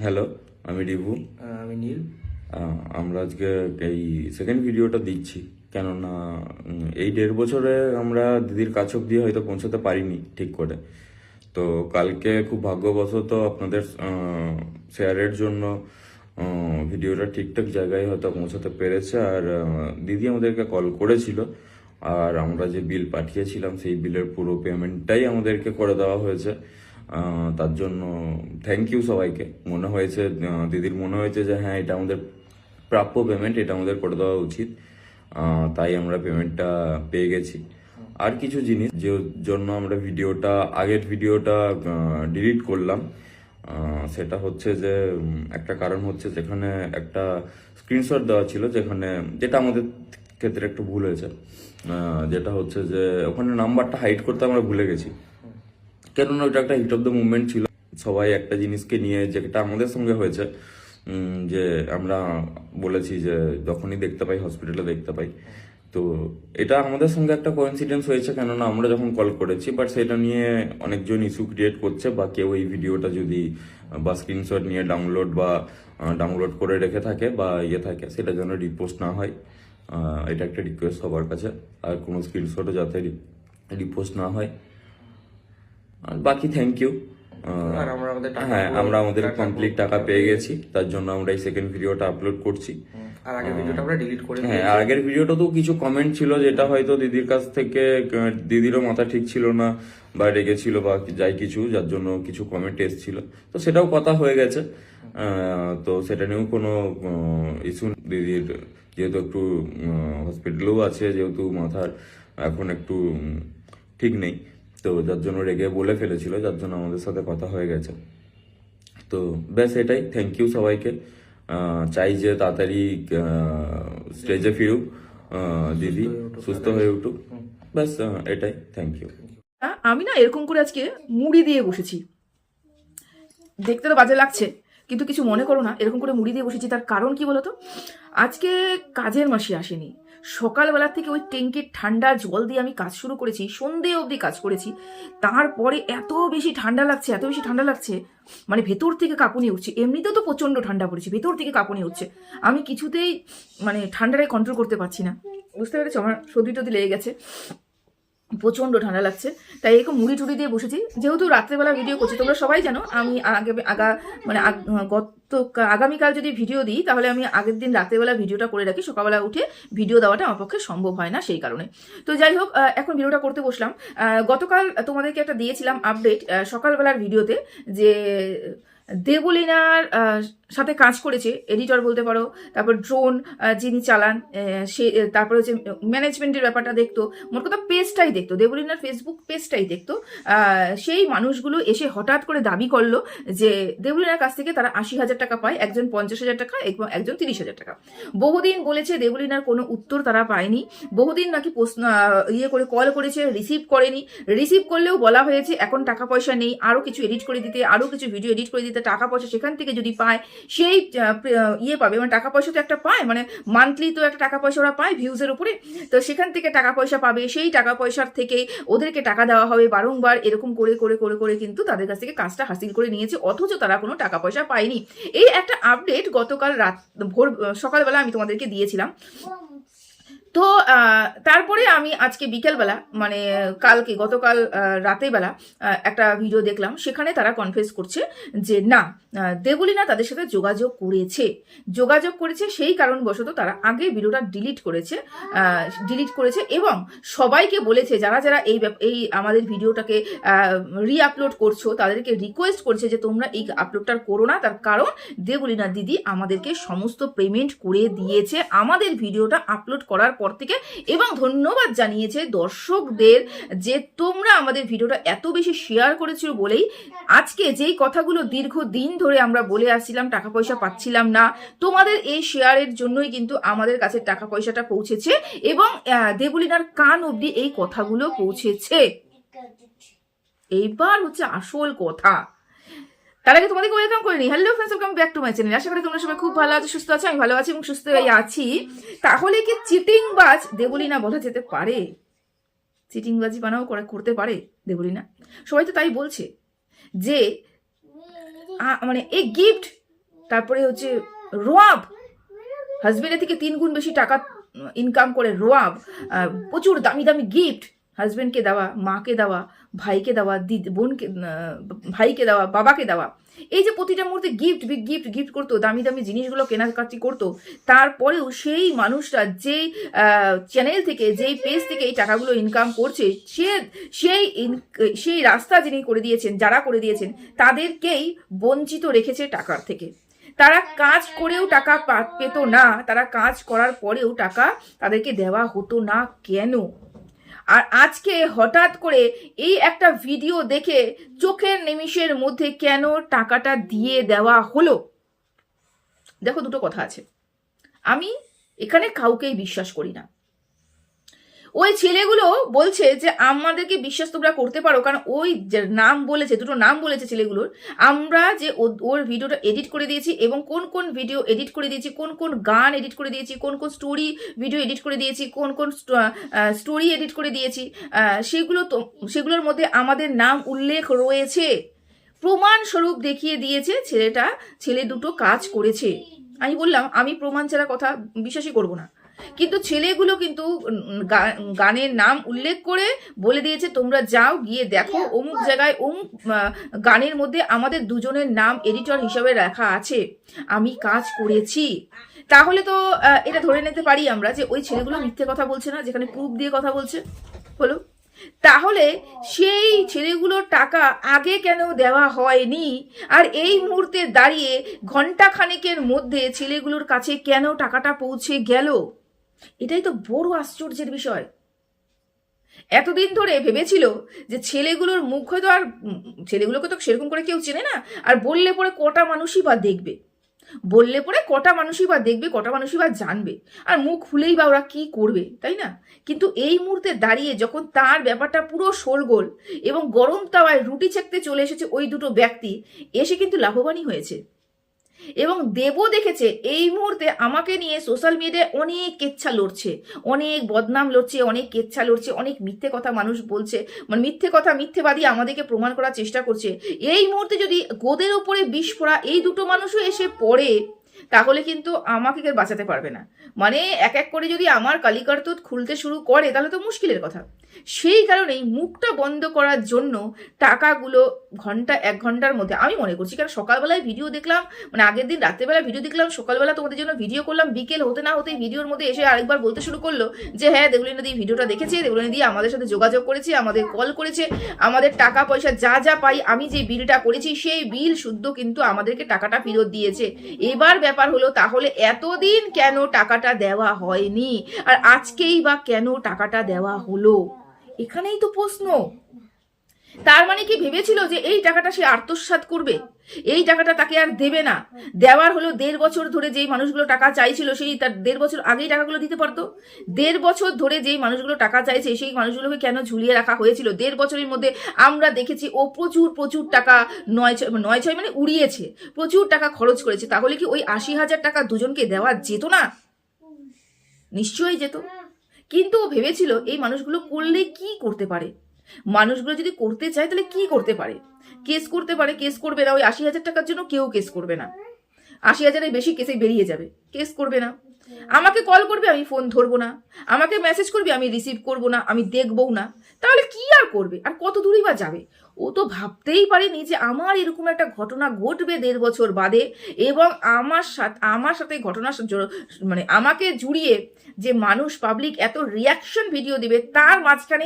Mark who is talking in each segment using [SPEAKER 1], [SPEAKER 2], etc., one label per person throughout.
[SPEAKER 1] Hello, আমি review.
[SPEAKER 2] আমি নীল।
[SPEAKER 1] আমরা আজকে এই সেকেন্ড ভিডিওটা দিচ্ছি, কেননা এই 1.5 বছরে আমরা দিদির কাছ অব্দি হয়তো পৌঁছাতে পারিনি ঠিক করে। তো কালকে খুব ভাগ্যবশত আপনাদের শেয়ারের জন্য ভিডিওটা ঠিকঠাক জায়গায় হয়তো পৌঁছাতে পেরেছে। আর দিদি আমাদেরকে কল করেছিল, আর আমরা যে বিল পাঠিয়েছিলাম সেই বিলের পুরো পেমেন্টটাই আমাদেরকে করে দেওয়া হয়েছে। তার জন্য থ্যাংক ইউ সবাইকে। মনে হয়েছে দিদির মনে হয়েছে যে হ্যাঁ, এটা আমাদের প্রাপ্য পেমেন্ট, এটা আমাদের করে দেওয়া উচিত। তাই আমরা পেমেন্টটা পেয়ে গেছি। আর কিছু জিনিস যে জন্য আমরা আগের ভিডিওটা ডিলিট করলাম, সেটা হচ্ছে যে একটা কারণ হচ্ছে যেখানে একটা স্ক্রিনশট দেওয়া ছিল, যেটা আমাদের ক্ষেত্রে একটু ভুল হয়েছে। যেটা হচ্ছে যে ওখানে নাম্বারটা হাইড করতে আমরা ভুলে গেছি, কেননা ওইটা একটা হিট অফ দ্য মুভমেন্ট ছিল। সবাই একটা জিনিসকে নিয়ে, যেটা আমাদের সঙ্গে হয়েছে, যে আমরা বলেছি যে যখনই দেখতে পাই হসপিটালে দেখতে পাই। তো এটা আমাদের সঙ্গে একটা কোইন্সিডেন্স হয়েছে, কেননা আমরা যখন কল করেছি, বাট সেটা নিয়ে অনেকজন ইস্যু ক্রিয়েট করছে, বা কেউ এই ভিডিওটা যদি বা স্ক্রিনশট নিয়ে ডাউনলোড করে রেখে থাকে বা থাকে, সেটা যেন রিপোস্ট না হয়। এটা একটা রিকোয়েস্ট সবার কাছে। আর কোনো স্ক্রিনশটও যাতে রিপোস্ট না হয়। আর বাকি থ্যাংক ইউ।
[SPEAKER 2] আর আমরা আমাদের টাকা
[SPEAKER 1] হ্যাঁ, আমরা আমাদের কমপ্লিট টাকা পেয়ে গেছি, তার জন্য আমরা এই সেকেন্ড ভিডিওটা আপলোড করছি।
[SPEAKER 2] আর আগের ভিডিওটা আমরা ডিলিট করে
[SPEAKER 1] হ্যাঁ, আগের ভিডিওটা তো কিছু কমেন্ট ছিল, যেটা হয়তো দিদির কাছ থেকে দিদিরও মাথা ঠিক ছিল না, বা রেগেছিল বা যাই কিছু, যার জন্য কিছু কমেন্ট এসেছিল। তো সেটাও কথা হয়ে গেছে। তো সেটা নিয়েও কোনো ইস্যু। দিদির যেহেতু একটু হসপিটালেও আছে, যেহেতু মাথার এখন একটু ঠিক নেই, তো যার জন্য রেগে বলে ফেলেছিল, যার জন্য আমাদের সাথে কথা হয়ে গেছে। তো ব্যাস এটাই, থ্যাংক ইউ সবাইকে। চাই যে তাড়াতাড়ি স্টেজে ফিরুক দিদি, সুস্থ হয়ে উঠুক। ব্যাস এটাই, থ্যাংক ইউ।
[SPEAKER 3] আমি না এরকম করে আজকে মুড়ি দিয়ে বসেছি। দেখতে তো বাজে লাগছে, কিন্তু কিছু মনে করো না, এরকম করে মুড়ি দিয়ে বসেছি। তার কারণ কি বলতো, আজকে কাজের মাসি আসেনি। সকালবেলা থেকে ওই ট্যাঙ্কের ঠান্ডা জল দিয়ে আমি কাজ শুরু করেছি, সন্ধে অবধি কাজ করেছি। তারপরে এত বেশি ঠান্ডা লাগছে, মানে ভেতর থেকে কাঁপুনি উঠছে। এমনিতেও তো প্রচণ্ড ঠান্ডা পড়েছে, ভেতর থেকে কাঁপুনি উঠছে। আমি কিছুতেই মানে ঠান্ডাটাই কন্ট্রোল করতে পারছি না। বুঝতে পেরেছো, আমার সর্দি টদি লেগে গেছে, প্রচণ্ড ঠান্ডা লাগছে। তাই এরকম মুড়ি টুড়ি দিয়ে বসেছি। যেহেতু রাত্রেবেলা ভিডিও করছি, তোমরা সবাই জানো আমি আগামীকাল যদি ভিডিও দিই, তাহলে আমি আগের দিন রাত্রেবেলা ভিডিওটা করে রাখি। সকালবেলা উঠে ভিডিও দেওয়াটা আমার পক্ষে সম্ভব হয় না, সেই কারণে। তো যাই হোক, এখন ভিডিওটা করতে বসলাম। গতকাল তোমাদেরকে একটা দিয়েছিলাম আপডেট সকালবেলার ভিডিওতে, যে দেবলীনার সাথে কাজ করেছে, এডিটর বলতে পারো, তারপর ড্রোন যিনি চালান সে, তারপরে হচ্ছে ম্যানেজমেন্টের ব্যাপারটা দেখতো, মোট কথা পেজটাই দেখতো, দেবলীনার ফেসবুক পেজটাই দেখতো। সেই মানুষগুলো এসে হঠাৎ করে দাবি করলো যে দেবলীনার কাছ থেকে তারা 80,000 টাকা পায়, একজন 50,000 টাকা এবং একজন 30,000 টাকা। বহুদিন বলেছে দেবলীনার কোনো উত্তর তারা পায়নি। বহুদিন নাকি করে কল করেছে, রিসিভ করলেও বলা হয়েছে এখন টাকা পয়সা নেই, আরও কিছু এডিট করে দিতে, আরও কিছু ভিডিও এডিট করে দিতে, টাকা পয়সা সেখান থেকে যদি পায় সেই পাবে। মানে টাকা পয়সা তো একটা পায়, মানে মান্থলি তো একটা টাকা পয়সা ওরা পায় ভিউজের উপরে, তো সেখান থেকে টাকা পয়সা পাবে, সেই টাকা পয়সার থেকে ওদেরকে টাকা দেওয়া হবে বারংবার। এরকম করে করে করে করে কিন্তু তাদের কাছ থেকে কাজটা হাসিল করে নিয়েছে, অথচ তারা কোনো টাকা পয়সা পায়নি। এই একটা আপডেট গতকাল সকালবেলা আমি তোমাদেরকে দিয়েছিলাম। তো তারপরে আমি আজকে বিকেলবেলা, মানে গতকাল রাতেরবেলা একটা ভিডিও দেখলাম, সেখানে তারা কনফেস করছে যে না, দেবলীনা তাদের সাথে যোগাযোগ করেছে সেই কারণবশত তারা আগে ভিডিওটা ডিলিট করেছে এবং সবাইকে বলেছে, যারা যারা এই আমাদের ভিডিওটাকে আপলোড করছো তাদেরকে রিকোয়েস্ট করছে যে তোমরা এই আপলোডটা করো না। তার কারণ দেবলীনা দিদি আমাদেরকে সমস্ত পেমেন্ট করে দিয়েছে আমাদের ভিডিওটা আপলোড করার পর থেকে, এবং ধন্যবাদ জানিয়েছে দর্শকদের যে তোমরা আমাদের ভিডিওটা এত বেশি শেয়ার করেছো বলেই আজকে যেই কথাগুলো দীর্ঘদিন ধরে আমরা বলে আসছিলাম, টাকা পয়সা পাচ্ছিলাম না, তোমাদের এই শেয়ারের জন্যই কিন্তু আমাদের কাছে টাকা পয়সাটা পৌঁছেছে এবং দেবলীনার কান অবধি এই কথাগুলো পৌঁছেছে। এইবার হচ্ছে আসল কথা। তার আগে তোমাদেরকে ওয়েলকাম করে নিই। Hello friends, welcome back to my channel. আশা করি তোমরা সবাই খুব ভালো আছো, সুস্থ আছো। আমি ভালো আছি এবং সুস্থ আছি। তাহলে কি চিটিংবাজ দেবলীনা বলা যেতে পারে? চিটিংবাজি বানাও করতে পারে দেবলীনা? সবাই তো তাই বলছে যে মানে এই গিফট তারপরে হচ্ছে রোয়াব, হাজবেন্ডের থেকে 3 গুণ বেশি টাকা ইনকাম করে রোয়াব, প্রচুর দামি দামি গিফট হাজবেন্ডকে দেওয়া, মাকে দেওয়া, ভাইকে দেওয়া, বোনকে, ভাইকে দেওয়া, বাবাকে দেওয়া। এই যে প্রতিটা মুহূর্তে গিফট গিফট গিফট করতো, দামি দামি জিনিসগুলো কেনাকাটি করতো, তারপরেও সেই মানুষটা যেই চ্যানেল থেকে, যেই পেজ থেকে এই টাকাগুলো ইনকাম করছে, সেই রাস্তা যিনি করে দিয়েছেন, যারা করে দিয়েছেন, তাদেরকেই বঞ্চিত রেখেছে টাকার থেকে। তারা কাজ করেও টাকা পেত না, তারা কাজ করার পরেও টাকা তাদেরকে দেওয়া হতো না কেন? আর আজকে হঠাৎ করে এই একটা ভিডিও দেখে চোখের নিমিষের মধ্যে কেন টাকাটা দিয়ে দেওয়া হলো? দেখো, দুটো কথা আছে। আমি এখানে কাউকেই বিশ্বাস করি না। ওই ছেলেগুলো বলছে যে আমাদেরকে বিশ্বাস তোমরা করতে পারো, কারণ ওই নাম বলেছে, দুটো নাম বলেছে ছেলেগুলোর। আমরা যে ওর ভিডিওটা এডিট করে দিয়েছি, এবং কোন কোন ভিডিও এডিট করে দিয়েছি, কোন কোন গান এডিট করে দিয়েছি, কোন কোন স্টোরি ভিডিও এডিট করে দিয়েছি, কোন কোন স্টোরি এডিট করে দিয়েছি, সেগুলোর মধ্যে আমাদের নাম উল্লেখ রয়েছে। প্রমাণস্বরূপ দেখিয়ে দিয়েছে ছেলে দুটো কাজ করেছে। আমি বললাম আমি প্রমাণ ছাড়া কথা বিশ্বাসই করব না, কিন্তু ছেলেগুলো কিন্তু গানের নাম উল্লেখ করে বলে দিয়েছে তোমরা যাও গিয়ে দেখো অমুক জায়গায় অমুক গানের মধ্যে আমাদের দুজনের নাম এডিটর হিসাবে রাখা আছে, আমি কাজ করেছি। তাহলে তো এটা ধরে নিতে পারি আমরা যে ওই ছেলেগুলো মিথ্যে কথা বলছে না, যেখানে প্রুফ দিয়ে কথা বলছে। হলো, তাহলে সেই ছেলেগুলোর টাকা আগে কেন দেওয়া হয়নি? আর এই মুহূর্তে দাঁড়িয়ে ঘন্টা খানেকের মধ্যে ছেলেগুলোর কাছে কেন টাকাটা পৌঁছে গেল? এটাই তো বড় আশ্চর্যের বিষয়। এতদিন ধরে ভেবেছিল যে ছেলেগুলোর মুখ হয়তো, আর ছেলেগুলোকে তো সেরকম করে কেউ চেনে না, আর বললে পরে কটা মানুষই বা দেখবে, কটা মানুষই বা জানবে, আর মুখ খুলেই বা ওরা কি করবে, তাই না? কিন্তু এই মুহূর্তে দাঁড়িয়ে যখন তার ব্যাপারটা পুরো শোরগোল, এবং গরম তাওয়ায় রুটি চেকতে চলে এসেছে ওই দুটো ব্যক্তি, এসে কিন্তু লাভবানই হয়েছে। এবং দেবও দেখেছে এই মুহূর্তে আমাকে নিয়ে সোশ্যাল মিডিয়ায় অনেক কেচ্ছা লড়ছে, অনেক বদনাম লড়ছে, অনেক কেচ্ছা লড়ছে, অনেক মিথ্যে কথা মানুষ বলছে, মানে মিথ্যেবাদী আমাদেরকে প্রমাণ করার চেষ্টা করছে। এই মুহূর্তে যদি গোদের উপরে বিষ ফোড়া এই দুটো মানুষও এসে পড়ে, তাহলে কিন্তু আমাকে কেউ বাঁচাতে পারবে না। মানে এক এক করে যদি আমার কালিকারতুত খুলতে শুরু করে, তাহলে তো মুশকিলের কথা। সেই কারণেই মুখটা বন্ধ করার জন্য টাকাগুলো এক ঘন্টার মধ্যে, আমি মনে করছি, কারণ সকালবেলায় ভিডিও দেখলাম, মানে আগের দিন রাত্রেবেলা ভিডিও দেখলাম, সকালবেলা তোমাদের জন্য ভিডিও করলাম, বিকেল হতে না হতেই ভিডিওর মধ্যে এসে আরেকবার বলতে শুরু করলো যে হ্যাঁ, দেবলিনা দি ভিডিওটা দেখেছে, দেবলিনা দি আমাদের সাথে যোগাযোগ করেছে, আমাদের কল করেছে, আমাদের টাকা পয়সা যা পাই, আমি যে বিলটা করেছি সেই বিল শুদ্ধ কিন্তু আমাদেরকে টাকাটা ফেরত দিয়েছে। এবার ব্যাপার হলো, তাহলে এতদিন কেন টাকাটা দেওয়া হয়নি, আর আজকেই বা কেন টাকাটা দেওয়া হলো? এখানেই তো প্রশ্ন। তার মানে কি ভেবেছিল যে এই টাকাটা সে আত্মসাৎ করবে, এই টাকাটা তাকে আর দেবে না? দেওয়ার হলো 1.5 বছর ধরে যেই মানুষগুলো টাকা চাইছিল, সেই তার 1.5 বছর আগেই টাকাগুলো দিতে পারতো। 1.5 বছর ধরে যেই মানুষগুলো টাকা চাইছে সেই মানুষগুলোকে কেন ঝুলিয়ে রাখা হয়েছিল? 1.5 বছরের মধ্যে আমরা দেখেছি ও প্রচুর টাকা 9 মানে উড়িয়েছে, প্রচুর টাকা খরচ করেছে। তাহলে কি ওই 80,000 টাকা দুজনকে দেওয়া যেত না? নিশ্চয়ই যেত। কিন্তু ও ভেবেছিল এই মানুষগুলো করলে কি করতে পারে, মানুষগুলো যদি করতে চায় তাহলে কি করতে পারে? কেস করতে পারে, কেস করবে না। ওই 80,000 টাকার জন্য কেউ কেস করবে না, 80,000-এর বেশি কেসে বেরিয়ে যাবে, কেস করবে না। আমাকে কল করবে, আমি ফোন ধরবো না, আমাকে মেসেজ করবে, আমি রিসিভ করবো না, আমি দেখবও না। তাহলে কি আর করবে, আর কত দূরই বা যাবে? ও তো ভাবতেই পারেনি যে আমার এরকম একটা ঘটনা ঘটবে 1.5 বছর বাদে, এবং আমার সাথে ঘটনা, মানে আমাকে জুড়িয়ে যে মানুষ পাবলিক এত রিয়াকশন ভিডিও দিবে, তার মাঝখানে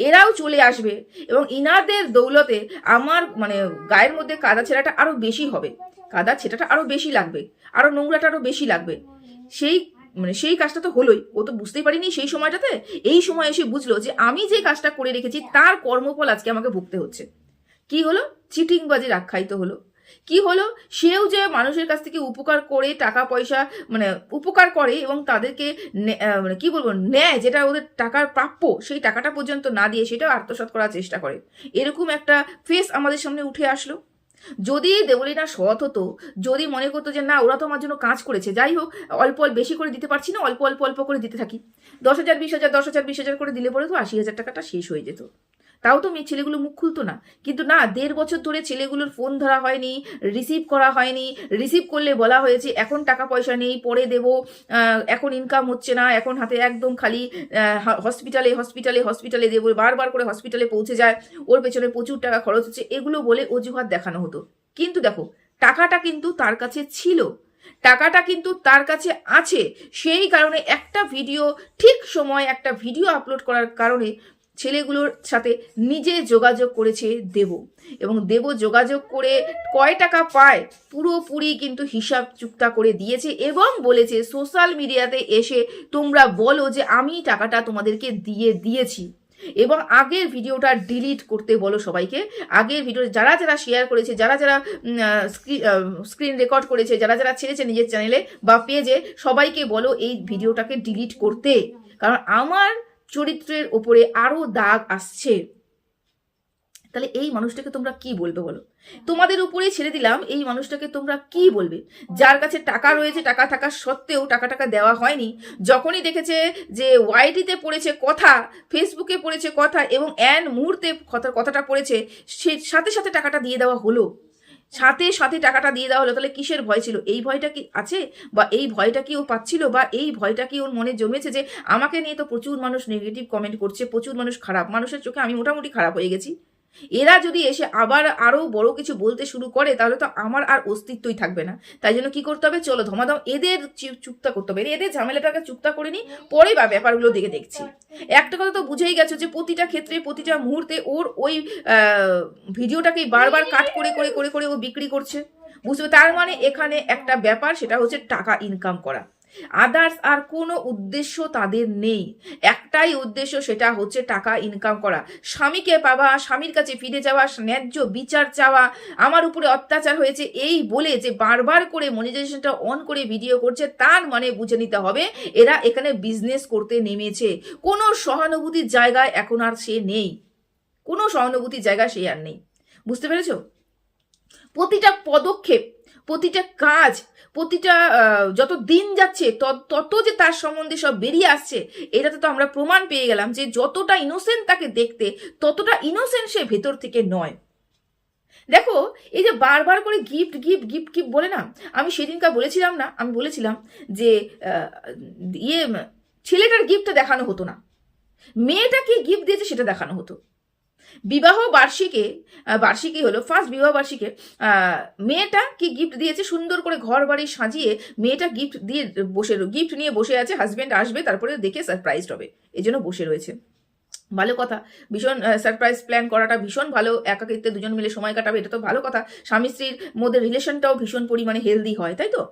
[SPEAKER 3] এরাও চলে আসবে, এবং ইনাদের দৌলতে আমার মানে গায়ের মধ্যে কাদা ছেঁড়াটা আরো বেশি হবে, কাদা ছেঁটাটা আরো বেশি লাগবে, আরো নোংরাটা আরো বেশি লাগবে। সেই কাজটা তো হলোই। ও তো বুঝতেই পারিনি সেই সময়টাতে, এই সময় এসে বুঝলো যে আমি যে কাজটা করে রেখেছি তার কর্মফল আজকে আমাকে ভুগতে হচ্ছে। কি হলো? চিটিংবাজির আখ্যায়িত হলো। কি হলো? সেও যে মানুষের কাছ থেকে উপকার করে টাকা পয়সা, মানে উপকার করে এবং তাদেরকে মানে কি বলবো, নেয়, যেটা ওদের টাকার প্রাপ্য, সেই টাকাটা পর্যন্ত না দিয়ে সেটাও আত্মসাৎ করার চেষ্টা করে। এরকম একটা ফেস আমাদের সামনে উঠে আসলো। যদি দেবলিনা সৎ হতো, যদি মনে করতো যে না ওরা তো আমার জন্য কাজ করেছে, যাই হোক অল্প বেশি করে দিতে পারছি না, অল্প করে দিতে থাকি, 10,000 20,000 10,000 20,000 করে দিলে পরে তো 80,000 টাকাটা শেষ হয়ে যেত। তাও তো মেয়ে ছেলেগুলো মুখ খুলতো না। কিন্তু না, 1.5 বছর ধরে ছেলেগুলোর ফোন ধরা হয়নি, রিসিভ করা হয়নি, রিসিভ করলে বলা হয়েছে এখন টাকা পয়সা নেই, পরে দেব, এখন ইনকাম হচ্ছে না, এখন হাতে একদম খালি, হসপিটালে হসপিটালে হসপিটালে দেবো, বারবার করে হসপিটালে পৌঁছে যায়, ওর পেছনে প্রচুর টাকা খরচ হচ্ছে, এগুলো বলে অজুহাত দেখানো হতো। কিন্তু দেখো, টাকাটা কিন্তু তার কাছে ছিল, টাকাটা কিন্তু তার কাছে আছে। সেই কারণে একটা ভিডিও, ঠিক সময় একটা ভিডিও আপলোড করার কারণে ছেলেগুলোর সাথে নিজে যোগাযোগ করেছে দেব, এবং দেব যোগাযোগ করে কয় টাকা পায় পুরোপুরি কিন্তু হিসাব চুক্তা করে দিয়েছে, এবং বলেছে সোশ্যাল মিডিয়াতে এসে তোমরা বলো যে আমি টাকাটা তোমাদেরকে দিয়েছি। এবং আগের ভিডিওটা ডিলিট করতে বলো সবাইকে। আগের ভিডিও যারা যারা শেয়ার করেছে, যারা যারা স্ক্রিন রেকর্ড করেছে, যারা যারা ছেড়েছে নিজের চ্যানেলে বা পেজে, সবাইকে বলো এই ভিডিওটাকে ডিলিট করতে, কারণ আমার চরিত্রের ওপরে আরো দাগ আসছে। তাহলে এই মানুষটাকে তোমরা কি বলবে বলো? তোমাদের উপরেই ছেড়ে দিলাম, এই মানুষটাকে তোমরা কি বলবে? যার কাছে টাকা রয়েছে, টাকা থাকা সত্ত্বেও টাকা দেওয়া হয়নি, যখনই দেখেছে যে ওয়াইটিতে পড়েছে কথা, ফেসবুকে পড়েছে কথা, এবং মুহূর্তে কথাটা পড়েছে, সে সাথে সাথে টাকাটা দিয়ে দেওয়া হলো, সাথে সাথে টাকাটা দিয়ে দেওয়া হলো। তাহলে কিসের ভয় ছিল? এই ভয়টা কি আছে, বা এই ভয়টা কি ও পাচ্ছিল, বা এই ভয়টা কি ওর মনে জমেছে যে আমাকে নিয়ে তো প্রচুর মানুষ নেগেটিভ কমেন্ট করছে, প্রচুর মানুষ খারাপ, মানুষের চোখে আমি মোটামুটি খারাপ হয়ে গেছি, এরা যদি এসে আবার আরো বড় কিছু বলতে শুরু করে তাহলে তো আমার আর অস্তিত্বই থাকবে না। তাই জন্য কি করতে হবে, চলো ধমাধম এদের চুক্তা করতে হবে, এদের ঝামেলাটাকে চুক্তা করে নি, পরে বা ব্যাপারগুলো দিকে দেখছি। একটা কথা তো বুঝেই গেছো যে প্রতিটা ক্ষেত্রে, প্রতিটা মুহূর্তে ওর ওই ভিডিওটাকে বারবার কাট করে করে করে করে ও বিক্রি করছে, বুঝতে। তার মানে এখানে একটা ব্যাপার, সেটা হচ্ছে টাকা ইনকাম করা। আদার্স আর কোনো উদ্দেশ্য তাদের নেই, একটাই উদ্দেশ্য, সেটা হচ্ছে টাকা ইনকাম করা, স্বামীকে পাওয়া, স্বামীর কাছে ফিরে যাওয়া, ন্যায্য বিচার চাওয়া। আমার উপরে অত্যাচার হয়েছে এই বলে যে বারবার করে মনিটাইজেশনটা অন করে ভিডিও করছে, তার মানে বুঝে নিতে হবে এরা এখানে বিজনেস করতে নেমেছে। কোনো সহানুভূতির জায়গায় এখন আর সে নেই, কোনো সহানুভূতির জায়গায় সে আর নেই, বুঝতে পেরেছো? প্রতিটা পদক্ষেপ, প্রতিটা কাজ, প্রতিটা যত দিন যাচ্ছে তত যে তার সম্বন্ধে সব বেরিয়ে আসছে, এটাতে তো আমরা প্রমাণ পেয়ে গেলাম যে যতটা ইনোসেন্ট তাকে দেখতে, ততটা ইনোসেন্ট সে ভেতর থেকে নয়। দেখো, এই যে বারবার করে গিফট গিফট গিফট গিফট বলে না, আমি সেদিনকার বলেছিলাম না, আমি বলেছিলাম যে ছেলেটার গিফটটা দেখানো হতো না, মেয়েটা কি গিফট দিয়েছে সেটা দেখানো হতো। বিবাহ বার্ষিকী হলো, ফার্স্ট বিবাহ বার্ষিকে মেয়েটা কি গিফট দিয়েছে, সুন্দর করে ঘর বাড়ি সাজিয়ে মেয়েটা গিফট নিয়ে বসে আছে, হাজবেন্ড আসবে তারপরে দেখে সারপ্রাইজ হবে, এই জন্য বসে রয়েছে। ভালো কথা, ভীষণ সারপ্রাইজ প্ল্যান করাটা ভীষণ ভালো, একাকিত্বে দুজন মিলে সময় কাটাবে, এটা তো ভালো কথা, স্বামী স্ত্রীর মধ্যে রিলেশনটাও ভীষণ পরিমাণে হেলদি হয়, তাই তো?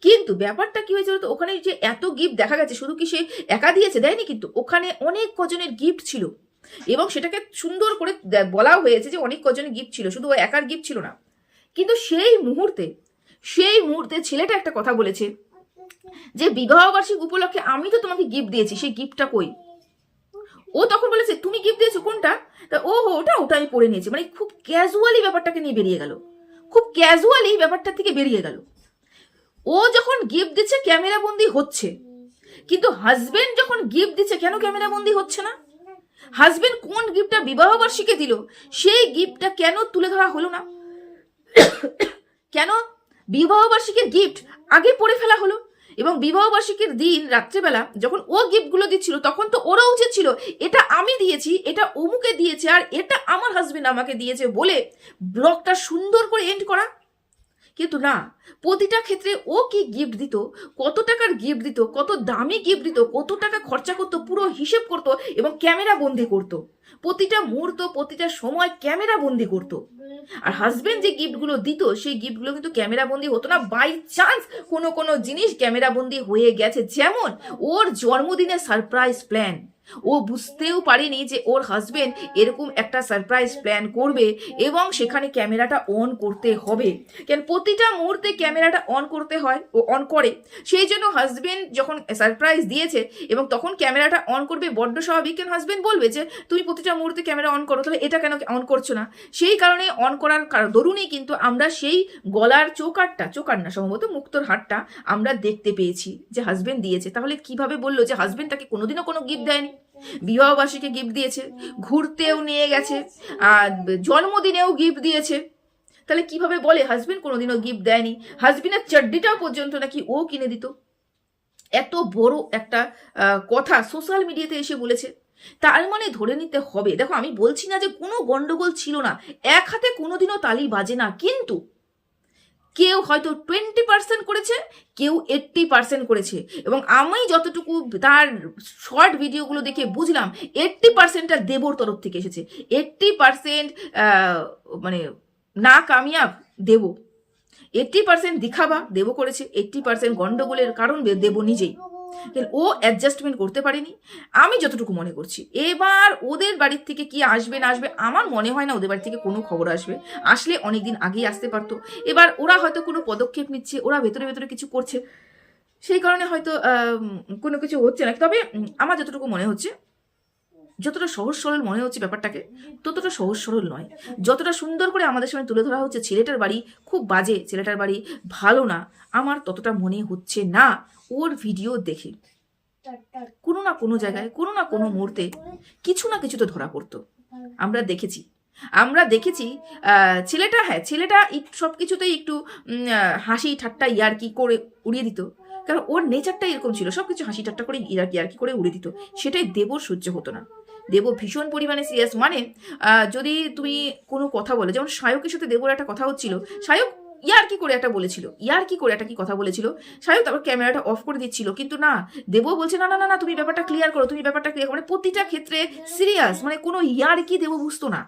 [SPEAKER 3] কিন্তু ব্যাপারটা কি হয়েছিল, তো ওখানে যে এত গিফট দেখা গেছে, শুধু কি সে একা দিয়েছে, দেয়নি, কিন্তু ওখানে অনেক কজনের গিফট ছিল, এবং সেটাকে সুন্দর করে বলাও হয়েছে যে অনেক কজনের গিফট ছিল, শুধু ও একার গিফট ছিল না। কিন্তু সেই মুহূর্তে ছেলেটা একটা কথা বলেছে যে বিবাহবার্ষিক উপলক্ষে আমি তো তোমাকে গিফট দিয়েছি, সেই গিফটটা কই? ও তখন বলেছে তুমি গিফট দিয়েছো কোনটা? তা ওটা আমি পরে নিয়েছি, মানে খুব ক্যাজুয়ালি ব্যাপারটাকে নিয়ে বেরিয়ে গেল, খুব ক্যাজুয়ালি ব্যাপারটা থেকে বেরিয়ে গেল। ও যখন গিফট দিচ্ছে ক্যামেরা বন্দি হচ্ছে, কিন্তু হাজবেন্ড যখন গিফট দিচ্ছে কেন ক্যামেরা বন্দি হচ্ছে না? হাজবেন্ড কোন গিফটটা বিবাহবার্ষিকী দিল, সেই গিফটটা কেন তুলে ধরা হলো না? কেন বিবাহবার্ষিকীর গিফট আগে পড়ে ফেলা হলো? এবং বিবাহবার্ষিকীর দিন রাত্রেবেলা যখন ও গিফটগুলো দিচ্ছিল, তখন তো ওরা উচিত ছিল এটা আমি দিয়েছি, এটা অমুকে দিয়েছে, আর এটা আমার হাজবেন্ড আমাকে দিয়েছে বলে ব্লগটা সুন্দর করে এন্ড করা। কিন্তু না, প্রতিটা ক্ষেত্রে ও কি গিফট দিত, কত টাকার গিফট দিত, কত দামি গিফট দিত, কত টাকা খরচা করতো, পুরো হিসেব করতো এবং ক্যামেরা বন্দি করতো, প্রতিটা মুহূর্ত প্রতিটা সময় ক্যামেরা বন্দি করতো। আর হাজবেন্ড যে গিফটগুলো দিত, সেই গিফটগুলো কিন্তু ক্যামেরা বন্দি হতো না, বাই চান্স কোনো জিনিস ক্যামেরা বন্দি হয়ে গেছে। যেমন ওর জন্মদিনের সারপ্রাইজ প্ল্যান, ও বুঝতেও পারেনি যে ওর হাজবেন্ড এরকম একটা সারপ্রাইজ প্ল্যান করবে এবং সেখানে ক্যামেরাটা অন করতে হবে। কেন প্রতিটা মুহূর্তে ক্যামেরাটা অন করতে হয়, ও অন করে, সেই জন্য হাজবেন্ড যখন সারপ্রাইজ দিয়েছে এবং তখন ক্যামেরাটা অন করবে, বড্ড স্বাভাবিক। কেন হাজবেন্ড বলবে যে তুমি প্রতিটা মুহূর্তে ক্যামেরা অন করো, তাহলে এটা কেন অন করছো না? সেই কারণে অন করার দরুনই কিন্তু আমরা সেই গলার চোকার না সম্ভবত মুক্তোর হারটা আমরা দেখতে পেয়েছি যে হাজবেন্ড দিয়েছে। তাহলে কিভাবে বললো যে হাজবেন্ড তাকে কোনোদিনও কোনো গিফট দেয়নি? বিবাহবার্ষিকী গিফট দিয়েছে, ঘুরতেও নিয়ে গেছে, আর জন্মদিনেও গিফট দিয়েছে। তাহলে কিভাবে বলে হাজবেন্ড কোনোদিনও গিফট দেয়নি? হাজবেন্ডের চাড্ডিটাও পর্যন্ত নাকি ও কিনে দিত। এত বড় একটা কথা সোশ্যাল মিডিয়াতে এসে বলেছে। তার মানে ধরে নিতে হবে, দেখো আমি বলছি না যে কোনো গন্ডগোল ছিল না, এক হাতে কোনোদিনও তালি বাজে না, কিন্তু কেউ হয়তো 20% করেছে, কেউ 80% করেছে। এবং আমি যতটুকু তার শর্ট ভিডিওগুলো দেখে বুঝলাম 80%টা দেবর তরফ থেকে এসেছে। 80% মানে না কামিয়াব দেব, 80% দিখাবা দেব করেছে, 80% গন্ডগোলের কারণ দেব নিজেই। ও অ্যাডজাস্টমেন্ট করতে পারেনি আমি যতটুকু মনে করছি। এবার ওদের বাড়ির থেকে কি আসবে না আসবে, আমার মনে হয় না ওদের বাড়ি থেকে কোনো খবর আসবে। আসলে অনেকদিন আগেই আসতে পারতো। এবার ওরা হয়তো কোনো পদক্ষেপ নিচ্ছে, ওরা ভেতরে ভেতরে কিছু করছে, সেই কারণে হয়তো কোনো কিছু হচ্ছে না। তবে আমার যতটুকু মনে হচ্ছে, যতটা সহজ সরল মনে হচ্ছে ব্যাপারটাকে, ততটা সহজ সরল নয়। যতটা সুন্দর করে আমাদের সামনে তুলে ধরা হচ্ছে ছেলেটার বাড়ি খুব বাজে, ছেলেটার বাড়ি ভালো না, আমার ততটা মনে হচ্ছে না। ওর ভিডিও দেখে কোনো না কোনো জায়গায় কোনো না কোনো মুহূর্তে কিছু না কিছু তো ধরা পড়তো। আমরা দেখেছি ছেলেটা, হ্যাঁ ছেলেটা সব কিছুতেই একটু হাসি ঠাট্টা ইয়ার্কি করে উড়িয়ে দিত, কারণ ওর নেচারটা এরকম ছিল, সবকিছু হাসি ঠাট্টা করে ইয়ার্কি করে উড়িয়ে দিত। সেটাই দেবর সহ্য হতো না। দেব ভীষণ পরিমাণে সিরিয়াস। মানে যদি তুমি কোনো কথা বলে, যেমন সায়কের সাথে দেবর একটা কথা হচ্ছিল, সায়ক ইয়ার্কি করে একটা বলেছিল, ইয়ার্কি করে একটা কি কথা বলেছিল, সায়ক তারপর ক্যামেরাটা অফ করে দিচ্ছিল, কিন্তু না দেব বলছে না না না না তুমি ব্যাপারটা ক্লিয়ার করো, তুমি ব্যাপারটা ক্লিয়ার করো। মানে প্রতিটা ক্ষেত্রে সিরিয়াস, মানে কোনো ইয়ার্কি দেব বুঝতো না,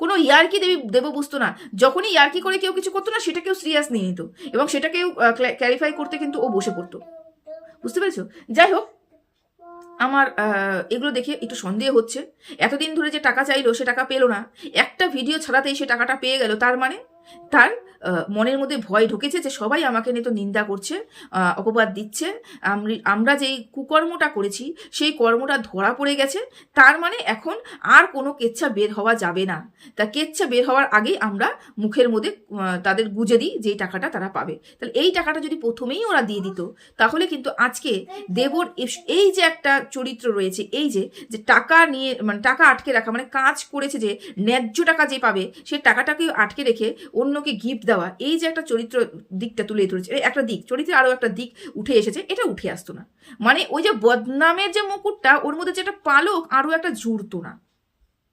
[SPEAKER 3] কোনো ইয়ার্কি দেব বুঝতো না। যখনই ইয়ার্কি করে কেউ কিছু করতো না, সেটাকেও সিরিয়াস নিয়ে নিত এবং সেটাকেও ক্ল্যারিফাই করতে কিন্তু ও বসে পড়তো। বুঝতে পেরেছো? যাই হোক, আমার এগুলো দেখে একটু সন্দেহ হচ্ছে। এতদিন ধরে যে টাকা চাইলো সে টাকা পেলো না, একটা ভিডিও ছাড়াতেই সে টাকাটা পেয়ে গেল। তার মানে তার মনের মধ্যে ভয় ঢুকেছে যে সবাই আমাকে নিয়ে তো নিন্দা করছে, অপবাদ দিচ্ছে, আমরা যেই কুকর্মটা করেছি সেই কর্মটা ধরা পড়ে গেছে। তার মানে এখন আর কোনো কেচ্ছা বের হওয়া যাবে না। তা কেচ্ছা বের হওয়ার আগেই আমরা মুখের মধ্যে তাদের গুজে দিই যেই টাকাটা তারা পাবে। তাহলে এই টাকাটা যদি প্রথমেই ওরা দিয়ে দিত, তাহলে কিন্তু আজকে দেবর এই যে একটা চরিত্র রয়েছে, এই যে টাকা নিয়ে মানে টাকা আটকে রাখা, মানে কাজ করেছে যে ন্যায্য টাকা যে পাবে সেই টাকাটাকে আটকে রেখে অন্যকে গিফট দেওয়া, এই যে একটা চরিত্র দিকটা তুলে ধরেছে, একটা দিক চরিত্রের আরো একটা দিক উঠে এসেছে, এটা উঠে আসতো না। মানে ওই যে বদনামের যে মুকুটটা, ওর মধ্যে যে একটা পালক আরো একটা জুড়তো না।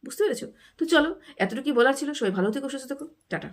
[SPEAKER 3] বুঝতে পেরেছো? তো চলো, এতটুকুই বলার ছিল। সবাই ভালো থেকো, সুস্থ থেকো, টাটা।